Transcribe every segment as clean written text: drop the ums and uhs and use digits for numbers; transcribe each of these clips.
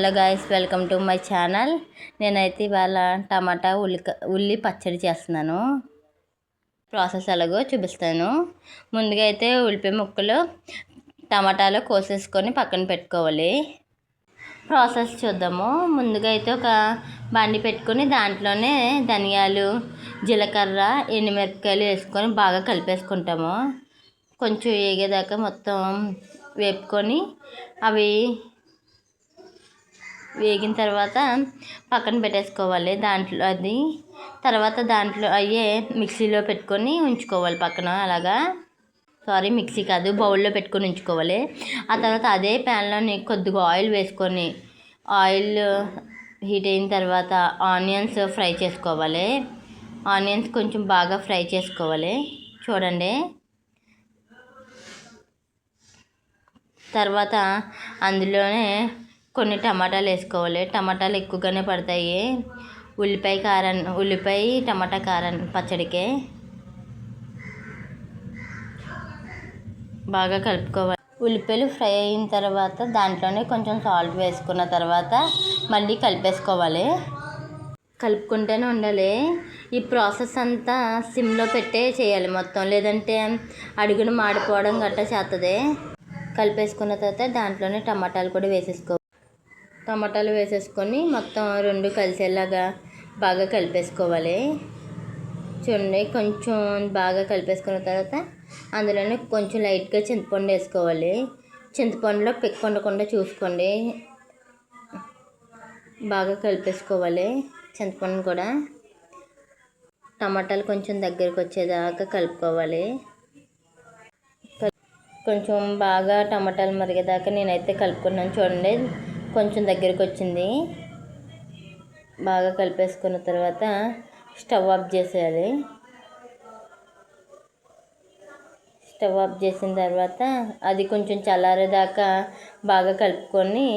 Hello guys, welcome to my channel. నేనైతే ఇవాళ టమాటా ఉల్లి పచ్చడి చేస్తున్నాను. ప్రాసెస్ ఎలాగో చూపిస్తాను. ముందుగా అయితే ఉల్లిపాయ ముక్కలు టమాటాలు కోసేసుకొని పక్కన పెట్టుకోవాలి. ప్రాసెస్ చూద్దాము. ముందుగా అయితే ఒక బండి పెట్టుకొని దాంట్లోనే ధనియాలు, జీలకర్ర, ఎండుమిరపకాయలు వేసుకొని బాగా కలిపేసుకుంటాము. కొంచెం వేగేదాకా మొత్తం వేపుకొని అవి వేగిన తర్వాత పక్కన పెట్టేసుకోవాలి. దాంట్లో అయ్యే మిక్సీలో పెట్టుకొని ఉంచుకోవాలి పక్కన. మిక్సీ కాదు, బౌల్లో పెట్టుకొని ఉంచుకోవాలి. ఆ తర్వాత అదే ప్యాన్లో కొద్దిగా ఆయిల్ వేసుకొని ఆయిల్ హీట్ అయిన తర్వాత ఆనియన్స్ ఫ్రై చేసుకోవాలి. ఆనియన్స్ కొంచెం బాగా ఫ్రై చేసుకోవాలి. చూడండి. తర్వాత అందులోనే కొన్ని టమాటాలు వేసుకోవాలి. టమాటాలు ఎక్కువగానే పడతాయి ఉల్లిపాయ టమాటా కారం పచ్చడికే. బాగా కలుపుకోవాలి. ఉల్లిపాయలు ఫ్రై అయిన తర్వాత దాంట్లోనే కొంచెం సాల్ట్ వేసుకున్న తర్వాత మళ్ళీ కలిపేసుకోవాలి. కలుపుకుంటూనే ఉండాలి. ఈ ప్రాసెస్ అంతా సిమ్లో పెట్టే చేయాలి మొత్తం, లేదంటే అడుగున మాడిపోవడం గట్టా చేస్తుంది. కలిపేసుకున్న తర్వాత దాంట్లోనే టమాటాలు కూడా టమాటాలు వేసేసుకొని మొత్తం రెండు కలిసేలాగా బాగా కలిపేసుకోవాలి. చూడండి. కొంచెం బాగా కలిపేసుకున్న తర్వాత అందులోనే కొంచెం లైట్గా చింతపండు వేసుకోవాలి. చింతపండులో పిక్క ఉండకుండా చూసుకోండి. బాగా కలిపేసుకోవాలి చింతపండు కూడా. టమాటాలు కొంచెం దగ్గరికి వచ్చేదాకా కలుపుకోవాలి. కొంచెం బాగా టమాటాలు మరిగేదాకా నేనైతే కలుపుకున్నాను. చూడండి, కొంచెం దగ్గరికి వచ్చింది. బాగా కలిపేసుకున్న తర్వాత స్టవ్ ఆఫ్ చేసేయాలి. స్టవ్ ఆఫ్ చేసిన తర్వాత అది కొంచెం చల్లారేదాకా బాగా కలుపుకొని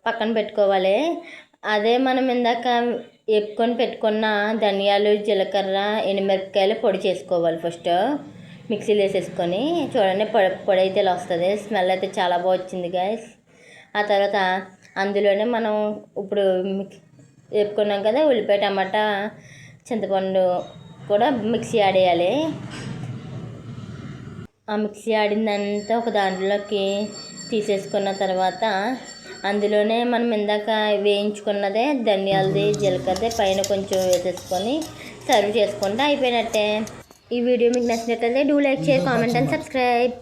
పక్కన పెట్టుకోవాలి. అదే మనం ఇందాక వేపుకొని పెట్టుకున్న ధనియాలు, జీలకర్ర, ఎండుమిరపకాయలు పొడి చేసుకోవాలి. ఫస్ట్ మిక్సీలో వేసేసుకొని చూడండి, పొడి అయితే ఇలా వస్తుంది. స్మెల్ అయితే చాలా బాగా వచ్చింది గాయస్. ఆ తర్వాత అందులోనే మనం ఇప్పుడు వేపుకున్నాం కదా ఉల్లిపాయ, టమాటా, చింతపండు కూడా మిక్సీ ఆడేయాలి. ఆ మిక్సీ ఆడిందంతా ఒక దాంట్లోకి తీసేసుకున్న తర్వాత అందులోనే మనం ఇందాక వేయించుకున్నదే ధనియాలది, జీలకర్రది పైన కొంచెం వేసేసుకొని సర్వ్ చేసుకుంటే అయిపోయినట్టే. ఈ వీడియో మీకు నచ్చినట్లయితే do like, share, comment and subscribe.